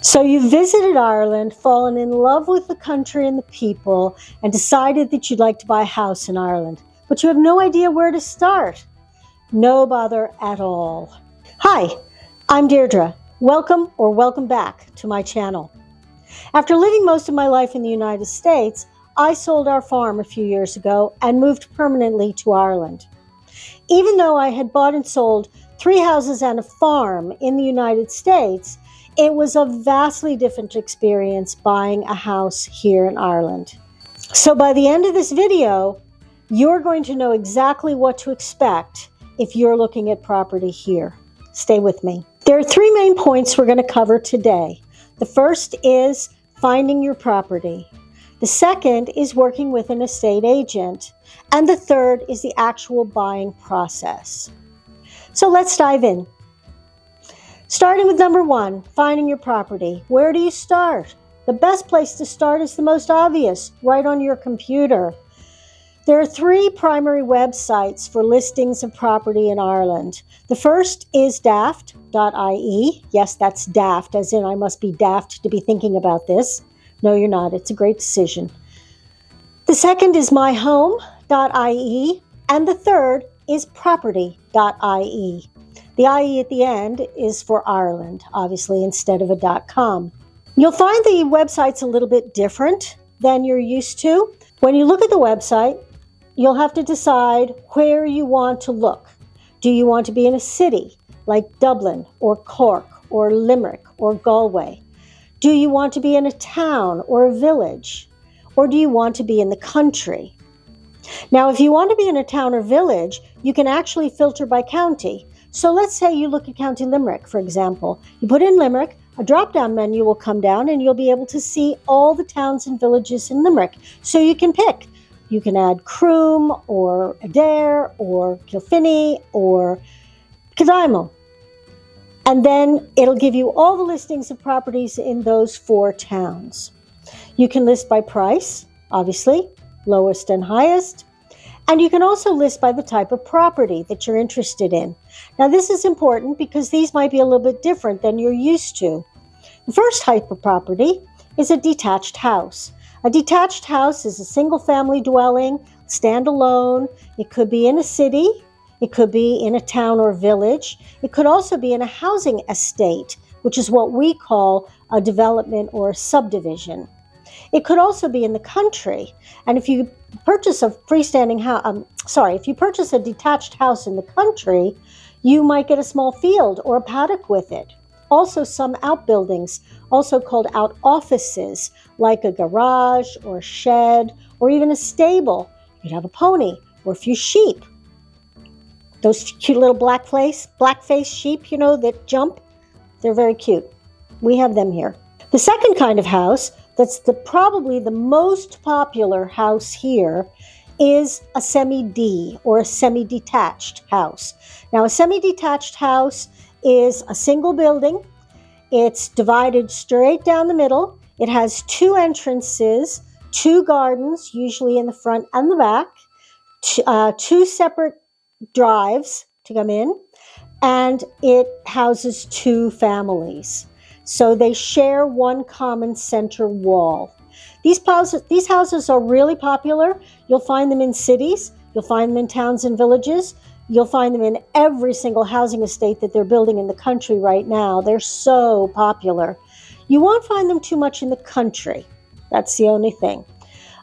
So you visited Ireland, fallen in love with the country and the people, and decided that you'd like to buy a house in Ireland, but you have no idea where to start. No bother at all. Hi, I'm Deirdre. Welcome back to my channel. After living most of my life in the United States, I sold our farm a few years ago and moved permanently to Ireland. Even though I had bought and sold 3 houses and a farm in the United States, it was a vastly different experience buying a house here in Ireland. So by the end of this video, you're going to know exactly what to expect if you're looking at property here. Stay with me. There are 3 main points we're going to cover today. The first is finding your property. The second is working with an estate agent. And the third is the actual buying process. So let's dive in. Starting with number 1, finding your property. Where do you start? The best place to start is the most obvious, right on your computer. There are 3 primary websites for listings of property in Ireland. The first is daft.ie. Yes, that's daft, as in I must be daft to be thinking about this. No, you're not. It's a great decision. The second is myhome.ie. And the third is property.ie. The IE at the end is for Ireland, obviously, instead of a .com. You'll find the website's a little bit different than you're used to. When you look at the website, you'll have to decide where you want to look. Do you want to be in a city like Dublin or Cork or Limerick or Galway? Do you want to be in a town or a village? Or do you want to be in the country? Now, if you want to be in a town or village, you can actually filter by county. So let's say you look at County Limerick, for example. You put in Limerick, a drop-down menu will come down and you'll be able to see all the towns and villages in Limerick. So you can pick. You can add Croom or Adare or Kilfinny or Cadimo. And then it'll give you all the listings of properties in those 4 towns. You can list by price, obviously, lowest and highest. And you can also list by the type of property that you're interested in. Now, this is important because these might be a little bit different than you're used to. The first type of property is a detached house. A detached house is a single-family dwelling, standalone. It could be in a city. It could be in a town or village. It could also be in a housing estate, which is what we call a development or a subdivision. It could also be in the country. And if you purchase a freestanding house, if you purchase a detached house in the country, you might get a small field or a paddock with it. Also some outbuildings, also called out offices, like a garage or a shed or even a stable. You'd have a pony or a few sheep. Those cute little black-faced sheep, that jump, they're very cute. We have them here. The second kind of house, that's probably the most popular house here, is a semi-D or a semi-detached house. Now, a semi-detached house is a single building. It's divided straight down the middle. It has 2 entrances, 2 gardens, usually in the front and the back, 2 separate drives to come in, and it houses 2 families. So they share one common center wall. These houses are really popular. You'll find them in cities. You'll find them in towns and villages. You'll find them in every single housing estate that they're building in the country right now. They're so popular. You won't find them too much in the country. That's the only thing.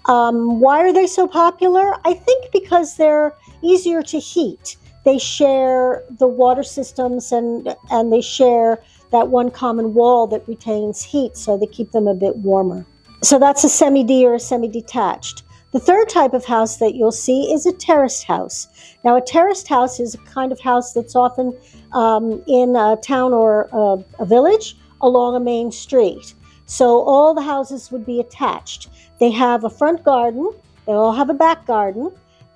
Why are they so popular? I think because they're easier to heat. They share the water systems and they share that one common wall that retains heat, so they keep them a bit warmer. So that's a semi-D or a semi-detached. The third type of house that you'll see is a terraced house. Now, a terraced house is a kind of house that's often in a town or a village along a main street. So all the houses would be attached. They have a front garden, they all have a back garden,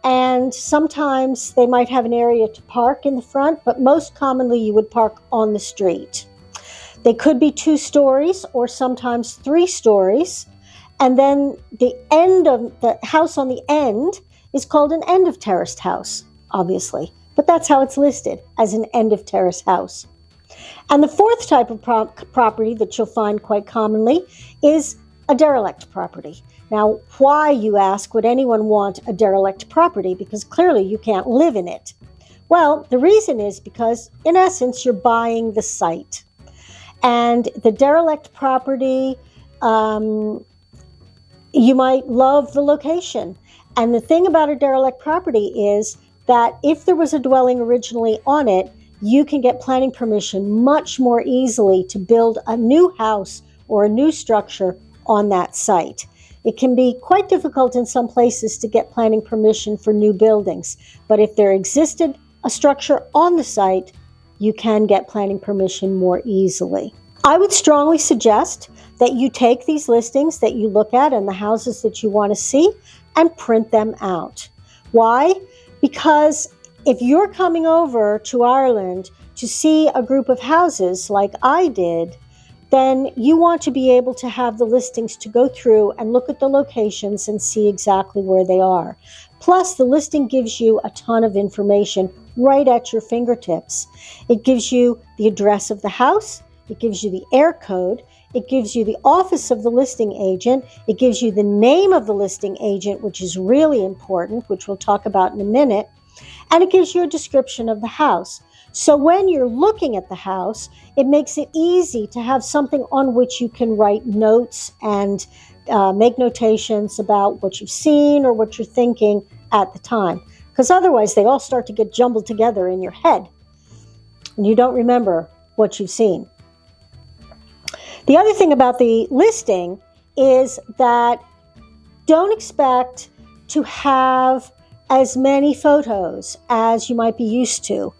and sometimes they might have an area to park in the front, but most commonly you would park on the street. They could be 2 stories or sometimes 3 stories. And then the end of the house on the end is called an end of terraced house, obviously. But that's how it's listed, as an end of terrace house. And the fourth type of property that you'll find quite commonly is a derelict property. Now, why, you ask, would anyone want a derelict property? Because clearly you can't live in it. Well, the reason is because, in essence, you're buying the site. And the derelict property, you might love the location. And the thing about a derelict property is that if there was a dwelling originally on it, you can get planning permission much more easily to build a new house or a new structure on that site. It can be quite difficult in some places to get planning permission for new buildings, but if there existed a structure on the site, you can get planning permission more easily. I would strongly suggest that you take these listings that you look at and the houses that you want to see and print them out. Why? Because if you're coming over to Ireland to see a group of houses like I did, then you want to be able to have the listings to go through and look at the locations and see exactly where they are. Plus, the listing gives you a ton of information right at your fingertips. It gives you the address of the house, it gives you the air code, it gives you the office of the listing agent, it gives you the name of the listing agent, which is really important, which we'll talk about in a minute, and it gives you a description of the house. So when you're looking at the house, it makes it easy to have something on which you can write notes and make notations about what you've seen or what you're thinking at the time. Because otherwise they all start to get jumbled together in your head and you don't remember what you've seen. The other thing about the listing is that don't expect to have as many photos as you might be used to.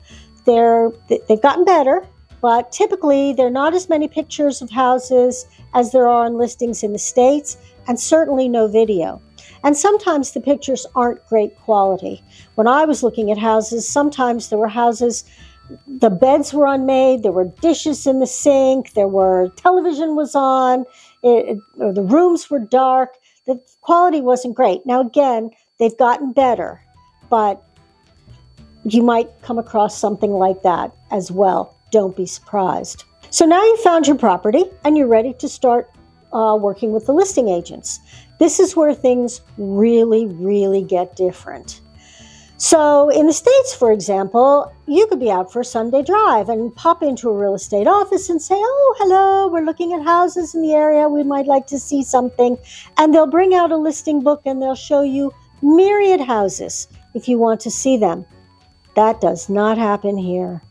They've gotten better, but typically there are not as many pictures of houses as there are on listings in the States, and certainly no video. And sometimes the pictures aren't great quality. When I was looking at houses, sometimes there were houses, the beds were unmade, there were dishes in the sink, television was on, or the rooms were dark. The quality wasn't great. Now again, they've gotten better, but you might come across something like that as well. Don't be surprised. So now you've found your property and you're ready to start working with the listing agents. This is where things really, really get different. So in the States, for example, you could be out for a Sunday drive and pop into a real estate office and say, oh, hello, we're looking at houses in the area. We might like to see something. And they'll bring out a listing book and they'll show you myriad houses if you want to see them. That does not happen here.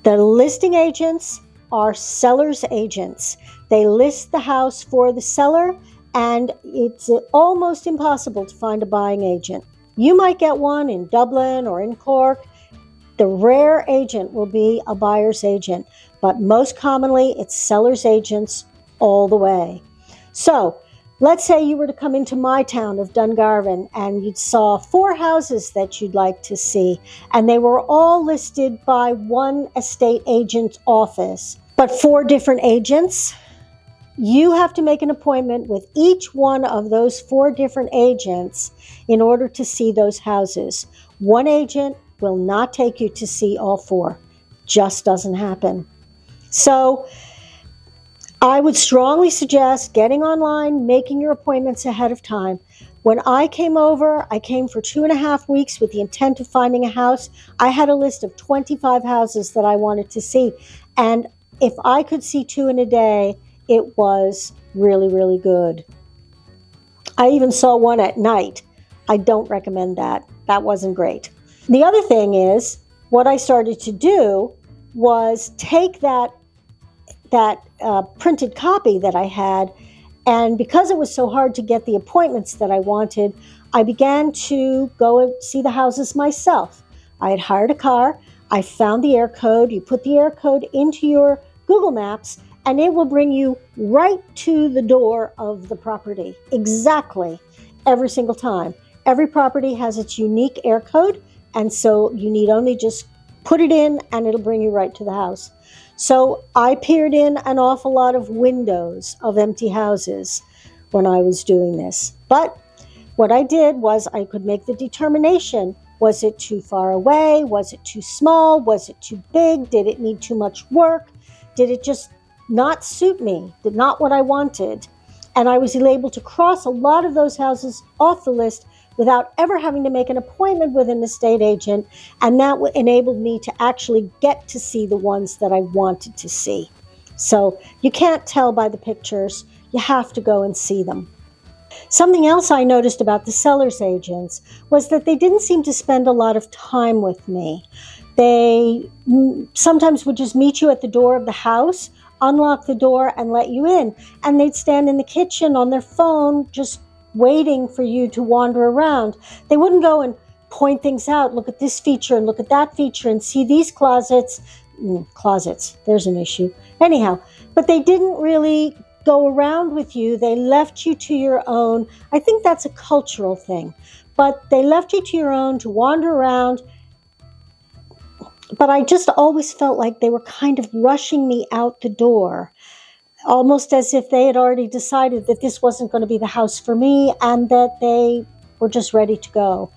The listing agents are seller's agents. They list the house for the seller, and it's almost impossible to find a buying agent. You might get one in Dublin or in Cork. The rare agent will be a buyer's agent, but most commonly it's seller's agents all the way. So let's say you were to come into my town of Dungarvan and you saw 4 houses that you'd like to see, and they were all listed by one estate agent's office, but 4 different agents. You have to make an appointment with each one of those 4 different agents in order to see those houses. One agent will not take you to see all 4. Just doesn't happen. So I would strongly suggest getting online, making your appointments ahead of time. When I came over, I came for 2.5 weeks with the intent of finding a house. I had a list of 25 houses that I wanted to see. And if I could see 2 in a day, it was really, really good. I even saw one at night. I don't recommend that. That wasn't great. The other thing is, what I started to do was take that printed copy that I had, and because it was so hard to get the appointments that I wanted, I began to go and see the houses myself. I had hired a car. I found the air code. You put the air code into your Google Maps, and it will bring you right to the door of the property. Exactly. Every single time. Every property has its unique air code, and so you need only just put it in and it'll bring you right to the house. So I peered in an awful lot of windows of empty houses when I was doing this. But what I did was I could make the determination Was it too far away? Was it too small? Was it too big? Did it need too much work? Did it just not suit me? Did not what I wanted? And I was able to cross a lot of those houses off the list without ever having to make an appointment with an estate agent. And that enabled me to actually get to see the ones that I wanted to see. So you can't tell by the pictures. You have to go and see them. Something else I noticed about the seller's agents was that they didn't seem to spend a lot of time with me. They sometimes would just meet you at the door of the house, unlock the door, and let you in. And they'd stand in the kitchen on their phone, just waiting for you to wander around. They wouldn't go and point things out. Look at this feature and look at that feature and see these closets. Closets, there's an issue. Anyhow, but they didn't really go around with you. They left you to your own. I think that's a cultural thing. But they left you to your own to wander around. But I just always felt like they were kind of rushing me out the door, almost as if they had already decided that this wasn't going to be the house for me and that they were just ready to go.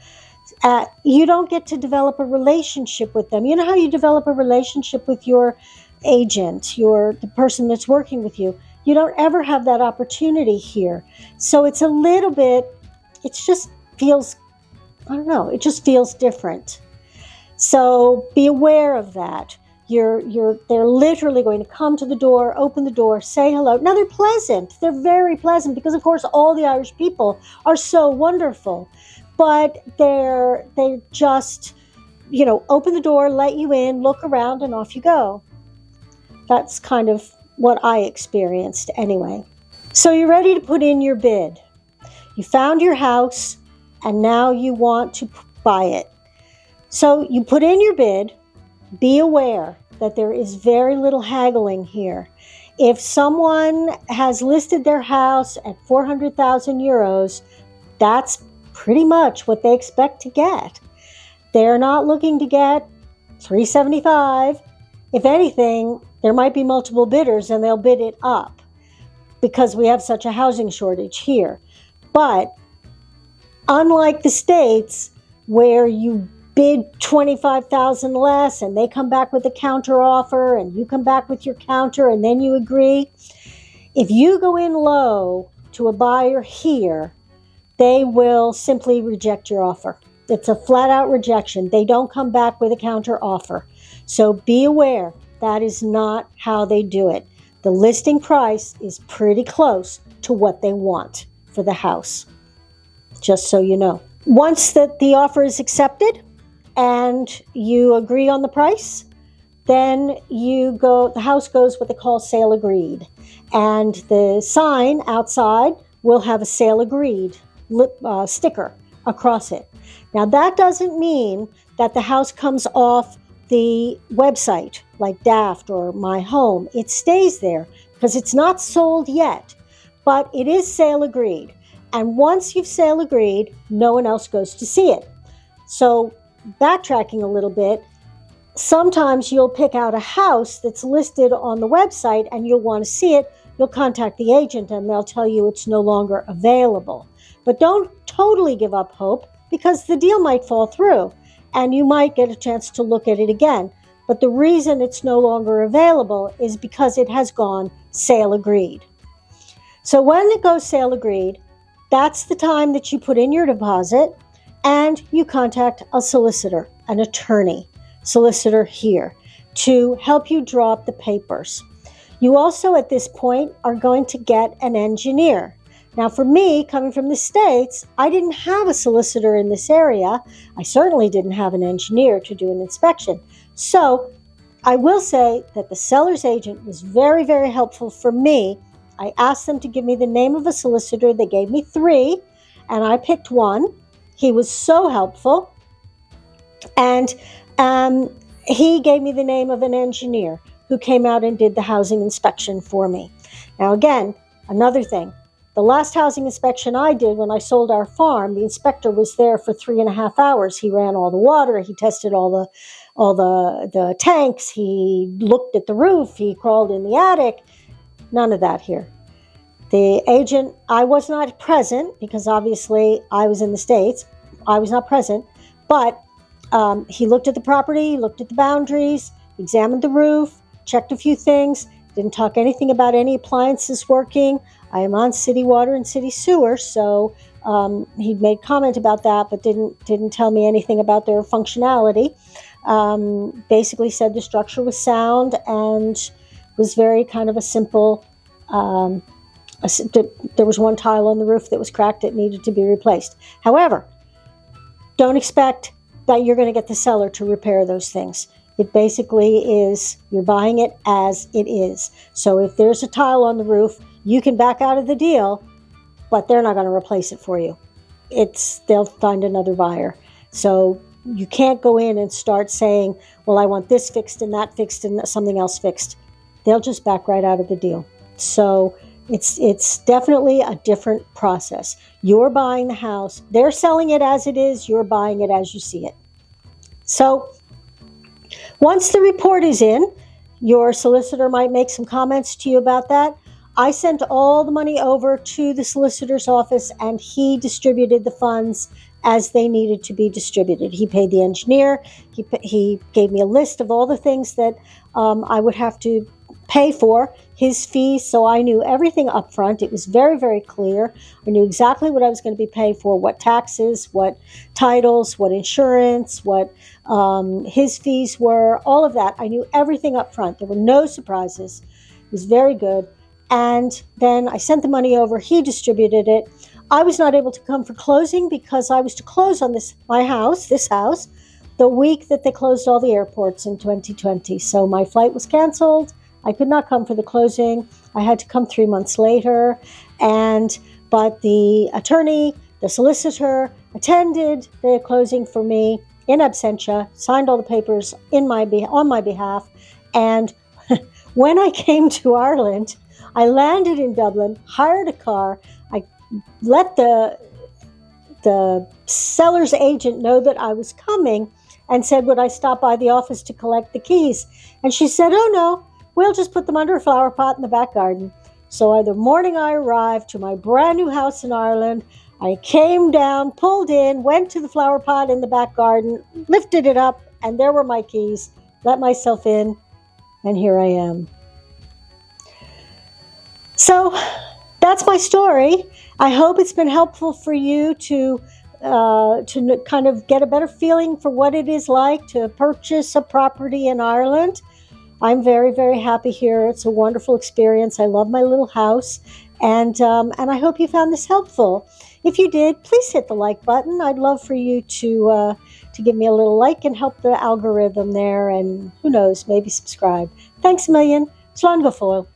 You don't get to develop a relationship with them. You know how you develop a relationship with your agent, the person that's working with you? You don't ever have that opportunity here. So it's a little bit, it just feels different. So be aware of that. They're literally going to come to the door, open the door, say hello. Now they're pleasant. They're very pleasant because, of course, all the Irish people are so wonderful. But they just, open the door, let you in, look around, and off you go. That's kind of what I experienced anyway. So you're ready to put in your bid. You found your house, and now you want to buy it. So you put in your bid. Be aware that there is very little haggling here. If someone has listed their house at 400,000 euros, that's pretty much what they expect to get. They're not looking to get 375. If anything, there might be multiple bidders and they'll bid it up because we have such a housing shortage here. But unlike the States where you bid 25,000 less and they come back with a counter offer and you come back with your counter and then you agree, if you go in low to a buyer here, they will simply reject your offer. It's a flat out rejection. They don't come back with a counter offer. So be aware, that is not how they do it. The listing price is pretty close to what they want for the house, just so you know. Once that the offer is accepted and you agree on the price, then the house goes what they call sale agreed. And the sign outside will have a sale agreed sticker across it. Now that doesn't mean that the house comes off the website like Daft or My Home. It stays there because it's not sold yet, but it is sale agreed. And once you've sale agreed, no one else goes to see it. So backtracking a little bit, sometimes you'll pick out a house that's listed on the website and you'll want to see it. You'll contact the agent and they'll tell you it's no longer available. But don't totally give up hope because the deal might fall through and you might get a chance to look at it again. But the reason it's no longer available is because it has gone sale agreed. So when it goes sale agreed, that's the time that you put in your deposit and you contact a solicitor, an attorney, solicitor here, to help you draw up the papers. You also, at this point, are going to get an engineer. Now, for me, coming from the States, I didn't have a solicitor in this area. I certainly didn't have an engineer to do an inspection. So I will say that the seller's agent was very, very helpful for me. I asked them to give me the name of a solicitor. They gave me 3, and I picked one. He was so helpful. And he gave me the name of an engineer who came out and did the housing inspection for me. Now, again, another thing. The last housing inspection I did when I sold our farm, the inspector was there for 3.5 hours. He ran all the water. He tested all the tanks. He looked at the roof. He crawled in the attic. None of that here. The agent, I was not present because obviously I was in the States. I was not present, but He looked at the property, looked at the boundaries, examined the roof, checked a few things, didn't talk anything about any appliances working. I am on city water and city sewer, so he made comment about that, but didn't tell me anything about their functionality. Basically said the structure was sound and was very kind of a simple. There was one tile on the roof that was cracked; it needed to be replaced. However, don't expect that you're going to get the seller to repair those things. It basically is, you're buying it as it is. So if there's a tile on the roof, you can back out of the deal, but they're not going to replace it for you. They'll find another buyer. So you can't go in and start saying, well, I want this fixed and that fixed and something else fixed. They'll just back right out of the deal. So it's definitely a different process. You're buying the house. They're selling it as it is. You're buying it as you see it. So once the report is in, your solicitor might make some comments to you about that. I sent all the money over to the solicitor's office, and he distributed the funds as they needed to be distributed. He paid the engineer. He gave me a list of all the things that I would have to pay for, his fees, so I knew everything up front. It was very, very clear. I knew exactly what I was going to be paid for, what taxes, what titles, what insurance, what his fees were, all of that. I knew everything up front. There were no surprises. It was very good. And then I sent the money over. He distributed it. I was not able to come for closing because I was to close on this house, the week that they closed all the airports in 2020. So my flight was canceled. I could not come for the closing. I had to come 3 months later. But the attorney, the solicitor, attended the closing for me in absentia, signed all the papers on my behalf. And when I came to Ireland, I landed in Dublin, hired a car. I let the seller's agent know that I was coming and said, would I stop by the office to collect the keys? And she said, oh no, we'll just put them under a flower pot in the back garden. So the morning I arrived to my brand new house in Ireland, I came down, pulled in, went to the flower pot in the back garden, lifted it up, and there were my keys, let myself in, and here I am. So that's my story. I hope it's been helpful for you to kind of get a better feeling for what it is like to purchase a property in Ireland. I'm very, very happy here. It's a wonderful experience. I love my little house, and I hope you found this helpful. If you did, please hit the like button. I'd love for you to give me a little like and help the algorithm there, and who knows, maybe subscribe. Thanks a million. Slán go fóill.